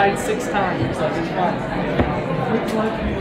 died 6 times. Like, it's fun.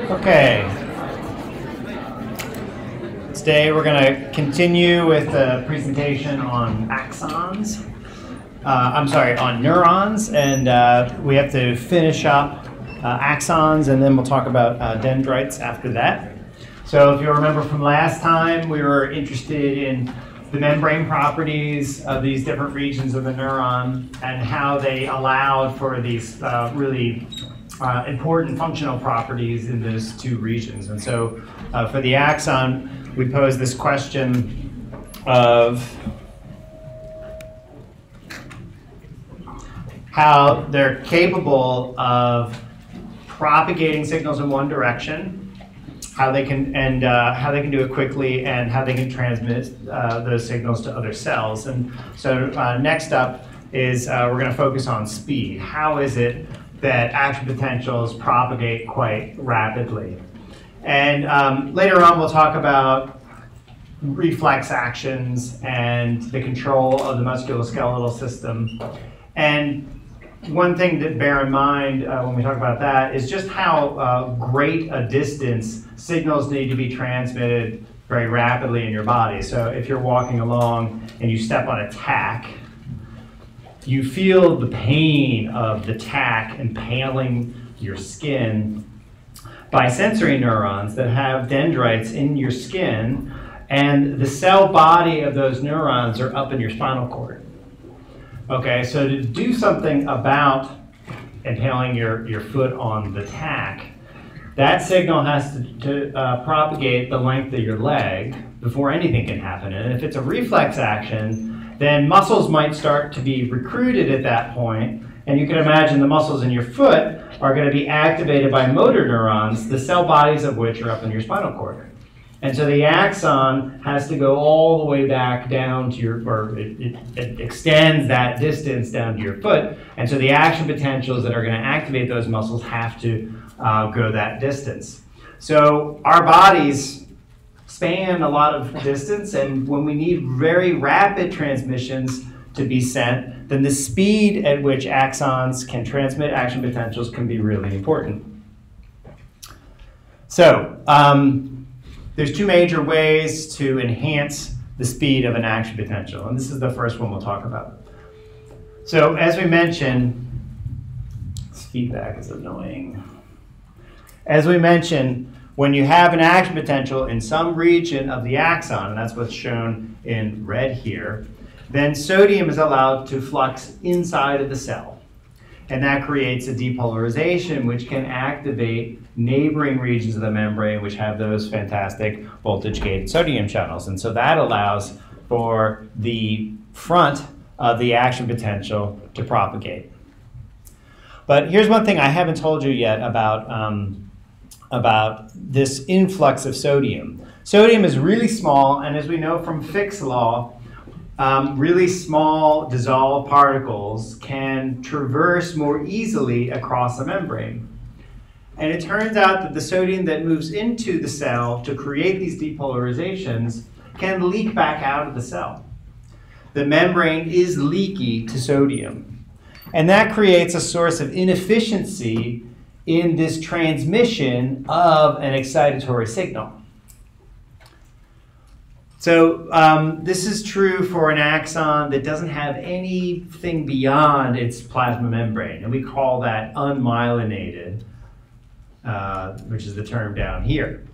Okay. Today we're going to continue with the presentation on axons. On neurons, and we have to finish up axons, and then we'll talk about dendrites after that. So if you remember from last time, we were interested in the membrane properties of these different regions of the neuron and how they allowed for these really important functional properties in those two regions. And so for the axon, we pose this question of how they're capable of propagating signals in one direction, how they can do it quickly, and how they can transmit those signals to other cells. And so next up is we're going to focus on speed. How is it that action potentials propagate quite rapidly? And later on, we'll talk about reflex actions and the control of the musculoskeletal system. And one thing to bear in mind when we talk about that is just how great a distance signals need to be transmitted very rapidly in your body. So if you're walking along and you step on a tack, you feel the pain of the tack impaling your skin by sensory neurons that have dendrites in your skin, and the cell body of those neurons are up in your spinal cord. Okay, so to do something about impaling your foot on the tack, that signal has to propagate the length of your leg before anything can happen. And if it's a reflex action, then muscles might start to be recruited at that point, and you can imagine the muscles in your foot are going to be activated by motor neurons, the cell bodies of which are up in your spinal cord. And so the axon has to go all the way back down to your, or it extends that distance down to your foot. And so the action potentials that are going to activate those muscles have to go that distance. So our bodies span a lot of distance, and when we need very rapid transmissions to be sent, then the speed at which axons can transmit action potentials can be really important. So, there's two major ways to enhance the speed of an action potential, and this is the first one we'll talk about. So as we mentioned, this feedback is annoying. As we mentioned, when you have an action potential in some region of the axon, and that's what's shown in red here, then sodium is allowed to flux inside of the cell. And that creates a depolarization, which can activate neighboring regions of the membrane, which have those fantastic voltage-gated sodium channels. And so that allows for the front of the action potential to propagate. But here's one thing I haven't told you yet about about this influx of sodium. Sodium is really small, and as we know from Fick's law, really small dissolved particles can traverse more easily across the membrane. And it turns out that the sodium that moves into the cell to create these depolarizations can leak back out of the cell. The membrane is leaky to sodium. And that creates a source of inefficiency in this transmission of an excitatory signal. So this is true for an axon that doesn't have anything beyond its plasma membrane, and we call that unmyelinated, which is the term down here.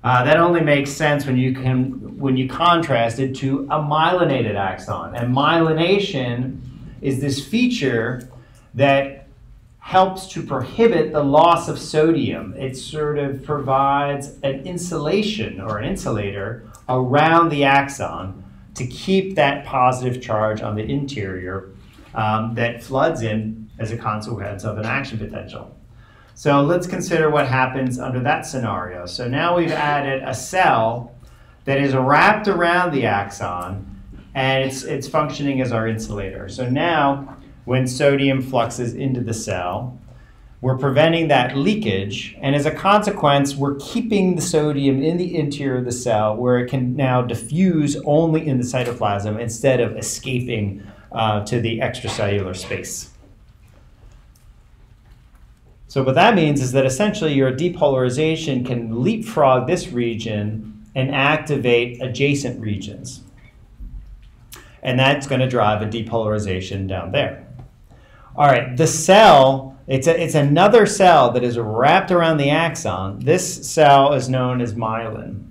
That only makes sense when you contrast it to a myelinated axon. And myelination is this feature that helps to prohibit the loss of sodium. It sort of provides an insulation or an insulator around the axon to keep that positive charge on the interior that floods in as a consequence of an action potential. So let's consider what happens under that scenario. So now we've added a cell that is wrapped around the axon, and it's functioning as our insulator. So now, when sodium fluxes into the cell, we're preventing that leakage, and as a consequence, we're keeping the sodium in the interior of the cell where it can now diffuse only in the cytoplasm instead of escaping to the extracellular space. So what that means is that essentially your depolarization can leapfrog this region and activate adjacent regions. And that's going to drive a depolarization down there. All right, the cell, it's another cell that is wrapped around the axon. This cell is known as myelin.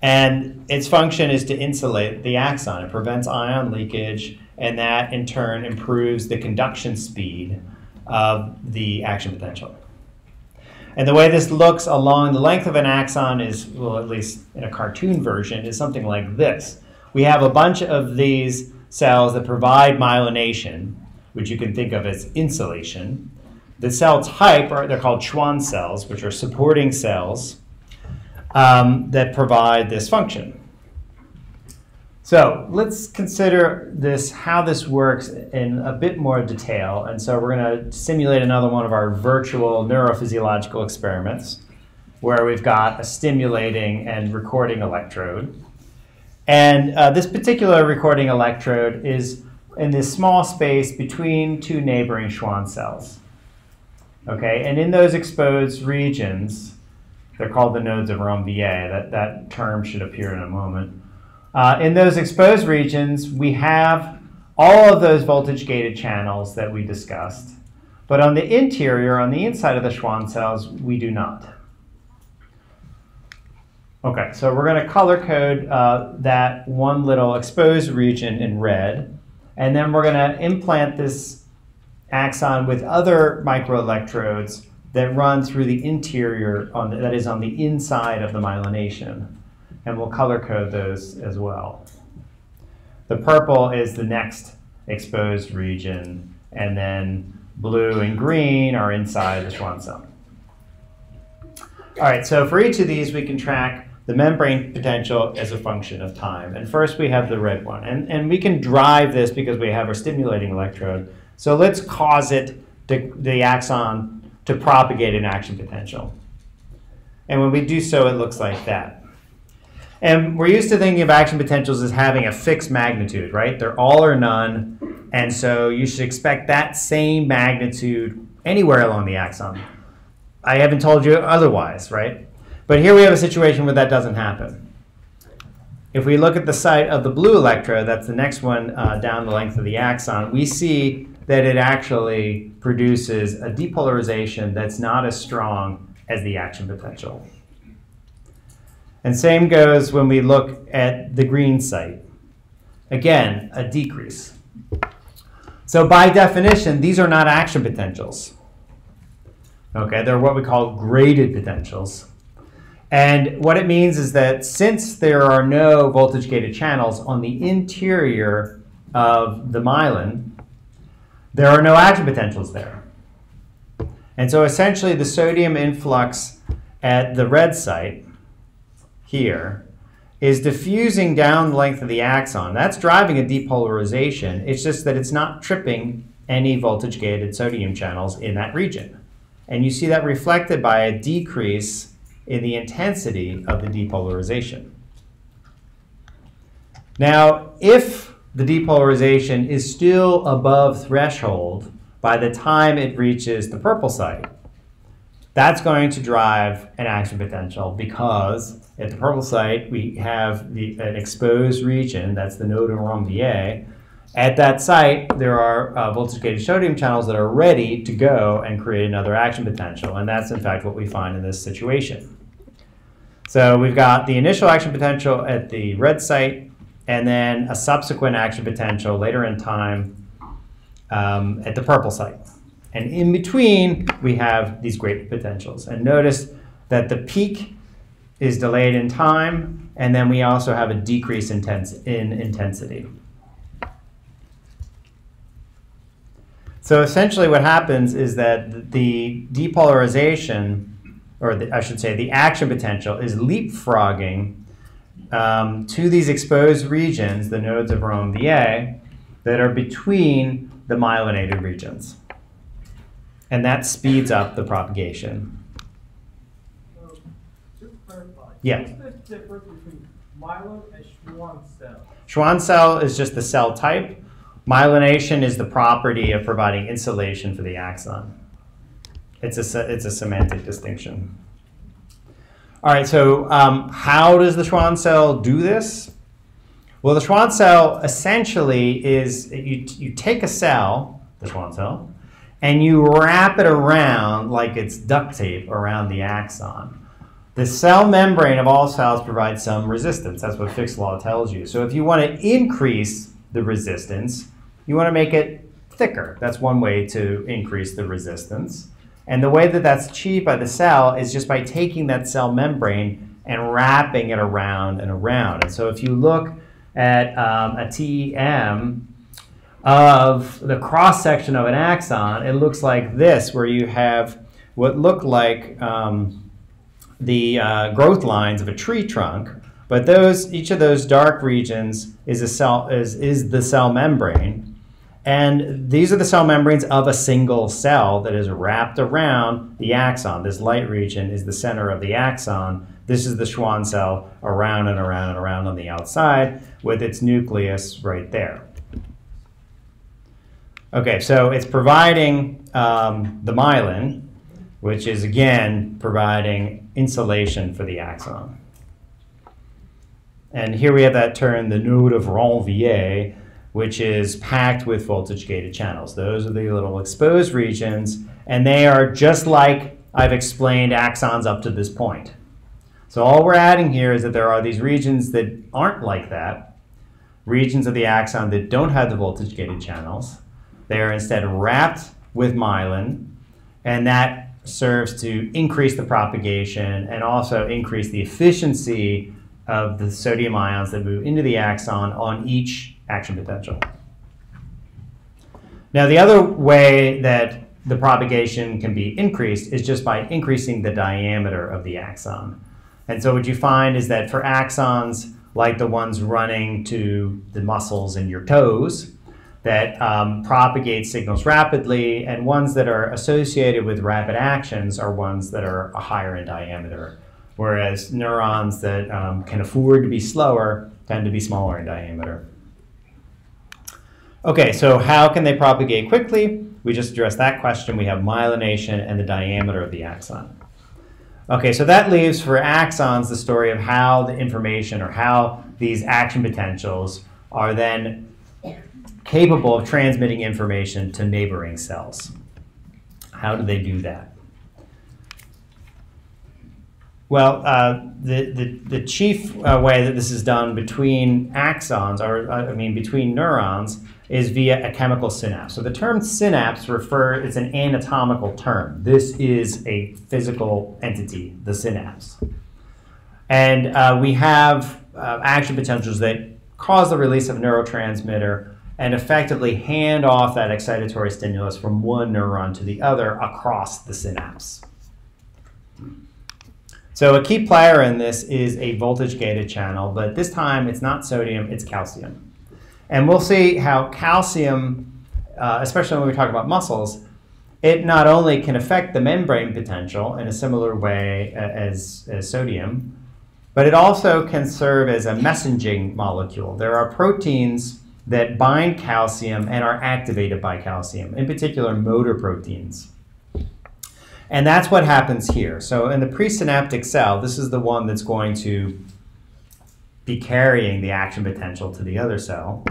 And its function is to insulate the axon. It prevents ion leakage, and that in turn improves the conduction speed of the action potential. And the way this looks along the length of an axon is, well, at least in a cartoon version, is something like this. We have a bunch of these cells that provide myelination, which you can think of as insulation. The cell type, they're called Schwann cells, which are supporting cells that provide this function. So let's consider this, how this works in a bit more detail. And so we're going to simulate another one of our virtual neurophysiological experiments where we've got a stimulating and recording electrode. And this particular recording electrode is in this small space between two neighboring Schwann cells. Okay, and in those exposed regions, they're called the nodes of Ranvier. That term should appear in a moment. In those exposed regions, we have all of those voltage-gated channels that we discussed. But on the interior, on the inside of the Schwann cells, we do not. Okay, so we're going to color code that one little exposed region in red. And then we're going to implant this axon with other microelectrodes that run through the interior, that is on the inside of the myelination. And we'll color code those as well. The purple is the next exposed region, and then blue and green are inside the Schwann cell. All right, so for each of these, we can track the membrane potential as a function of time. And first, we have the red one. And we can drive this because we have our stimulating electrode. So let's cause it, the axon, to propagate an action potential. And when we do so, it looks like that. And we're used to thinking of action potentials as having a fixed magnitude, right? They're all or none. And so you should expect that same magnitude anywhere along the axon. I haven't told you otherwise, right? But here we have a situation where that doesn't happen. If we look at the site of the blue electrode, that's the next one down the length of the axon, we see that it actually produces a depolarization that's not as strong as the action potential. And same goes when we look at the green site. Again, a decrease. So by definition, these are not action potentials. Okay, they're what we call graded potentials. And what it means is that since there are no voltage-gated channels on the interior of the myelin, there are no action potentials there. And so essentially the sodium influx at the red site here is diffusing down the length of the axon. That's driving a depolarization. It's just that it's not tripping any voltage-gated sodium channels in that region. And you see that reflected by a decrease in the intensity of the depolarization. Now, if the depolarization is still above threshold by the time it reaches the purple site, that's going to drive an action potential, because at the purple site we have an exposed region, that's the node of Ranvier. At that site there are voltage-gated sodium channels that are ready to go and create another action potential, and that's in fact what we find in this situation. So we've got the initial action potential at the red site, and then a subsequent action potential later in time at the purple site. And in between, we have these gradient potentials. And notice that the peak is delayed in time, and then we also have a decrease in intensity. So essentially what happens is that the depolarization, or I should say the action potential, is leapfrogging to these exposed regions, the nodes of Ranvier, that are between the myelinated regions. And that speeds up the propagation. So, just to clarify, yeah. What's the difference between myelin and Schwann cell? Schwann cell is just the cell type. Myelination is the property of providing insulation for the axon. It's a semantic distinction. All right, so how does the Schwann cell do this? Well, the Schwann cell essentially is, you take a cell, the Schwann cell, and you wrap it around like it's duct tape around the axon. The cell membrane of all cells provides some resistance. That's what Fick's law tells you. So if you want to increase the resistance, you want to make it thicker. That's one way to increase the resistance. And the way that that's achieved by the cell is just by taking that cell membrane and wrapping it around and around. And so if you look at a TEM of the cross-section of an axon, it looks like this, where you have what look like the growth lines of a tree trunk, but each of those dark regions is the cell membrane. And these are the cell membranes of a single cell that is wrapped around the axon. This light region is the center of the axon. This is the Schwann cell around and around and around on the outside with its nucleus right there. Okay, so it's providing the myelin, which is again providing insulation for the axon. And here we have that term, the node of Ranvier, which is packed with voltage-gated channels. Those are the little exposed regions, and they are just like I've explained axons up to this point. So all we're adding here is that there are these regions that aren't like that, regions of the axon that don't have the voltage-gated channels. They are instead wrapped with myelin, and that serves to increase the propagation and also increase the efficiency of the sodium ions that move into the axon on each action potential. Now, the other way that the propagation can be increased is just by increasing the diameter of the axon. And so what you find is that for axons like the ones running to the muscles in your toes that propagate signals rapidly, and ones that are associated with rapid actions are ones that are higher in diameter, whereas neurons that can afford to be slower tend to be smaller in diameter. Okay, so how can they propagate quickly? We just addressed that question. We have myelination and the diameter of the axon. Okay, so that leaves for axons the story of how the information, or how these action potentials are then capable of transmitting information to neighboring cells. How do they do that? Well, the chief way that this is done between axons, or between neurons, is via a chemical synapse. So the term synapse it's an anatomical term. This is a physical entity, the synapse. And we have action potentials that cause the release of neurotransmitter and effectively hand off that excitatory stimulus from one neuron to the other across the synapse. So a key player in this is a voltage-gated channel, but this time it's not sodium, it's calcium. And we'll see how calcium, especially when we talk about muscles, it not only can affect the membrane potential in a similar way as sodium, but it also can serve as a messaging molecule. There are proteins that bind calcium and are activated by calcium, in particular motor proteins. And that's what happens here. So in the presynaptic cell, this is the one that's going to be carrying the action potential to the other cell.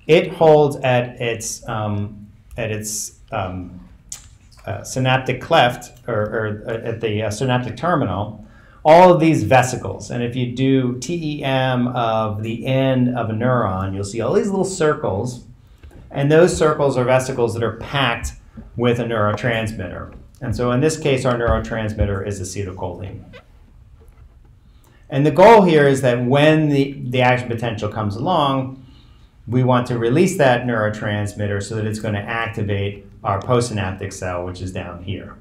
It holds at its synaptic cleft, or at the synaptic terminal, all of these vesicles. And if you do TEM of the end of a neuron, you'll see all these little circles. And those circles are vesicles that are packed with a neurotransmitter. And so in this case, our neurotransmitter is acetylcholine. And the goal here is that when the action potential comes along, we want to release that neurotransmitter so that it's going to activate our postsynaptic cell, which is down here.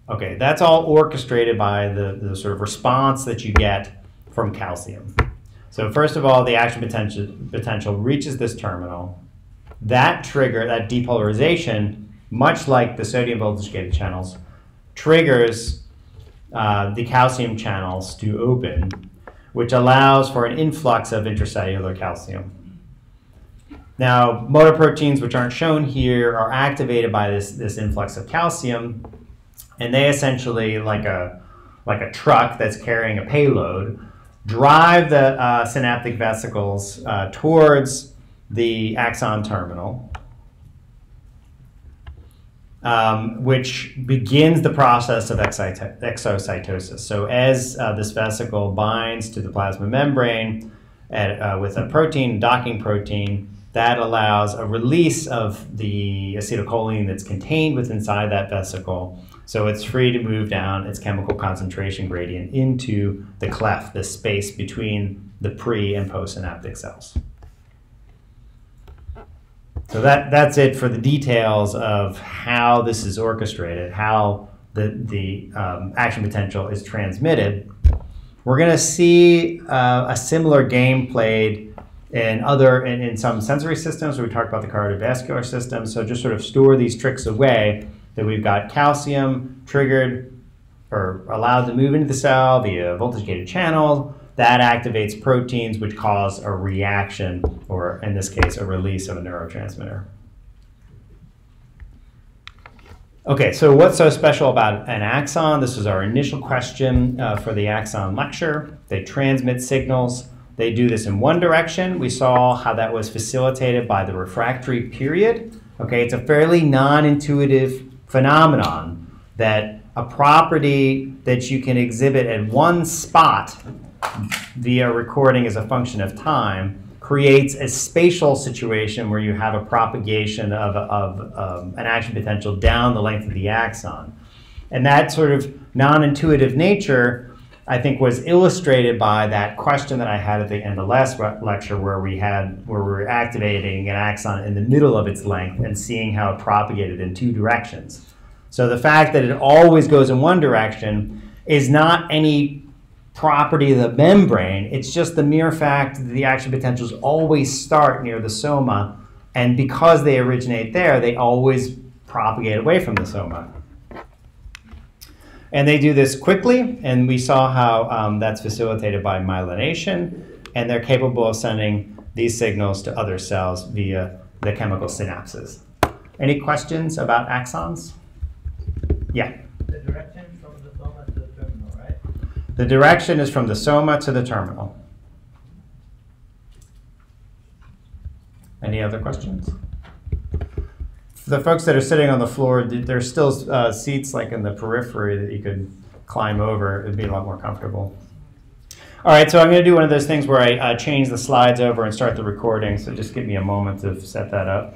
Okay, that's all orchestrated by the sort of response that you get from calcium. So first of all, the action potential reaches this terminal. That trigger, that depolarization, much like the sodium voltage-gated channels, triggers the calcium channels to open, which allows for an influx of intracellular calcium. Now, motor proteins, which aren't shown here, are activated by this influx of calcium, and they essentially, like a truck that's carrying a payload, drive the synaptic vesicles towards the axon terminal, which begins the process of exocytosis. So as this vesicle binds to the plasma membrane with a protein, docking protein, that allows a release of the acetylcholine that's contained inside that vesicle. So it's free to move down its chemical concentration gradient into the cleft, the space between the pre- and postsynaptic cells. So that's it for the details of how this is orchestrated, how the action potential is transmitted. We're going to see a similar game played in some sensory systems where we talked about the cardiovascular system. So just sort of store these tricks away, that we've got calcium triggered or allowed to move into the cell via voltage-gated channel. That activates proteins which cause a reaction, or in this case, a release of a neurotransmitter. Okay, so what's so special about an axon? This was our initial question for the axon lecture. They transmit signals. They do this in one direction. We saw how that was facilitated by the refractory period. Okay, it's a fairly non-intuitive phenomenon that a property that you can exhibit at one spot via recording as a function of time creates a spatial situation where you have a propagation of an action potential down the length of the axon. And that sort of non-intuitive nature, I think, was illustrated by that question that I had at the end of last lecture where we were activating an axon in the middle of its length and seeing how it propagated in two directions. So the fact that it always goes in one direction is not any property of the membrane. It's just the mere fact that the action potentials always start near the soma, and because they originate there, they always propagate away from the soma. And they do this quickly, and we saw how that's facilitated by myelination, and they're capable of sending these signals to other cells via the chemical synapses. Any questions about axons? Yeah? The direction from the soma to the terminal, right? The direction is from the soma to the terminal. Any other questions? For the folks that are sitting on the floor, there's still seats like in the periphery that you could climb over. It'd be a lot more comfortable. All right, so I'm going to do one of those things where I change the slides over and start the recording, so just give me a moment to set that up.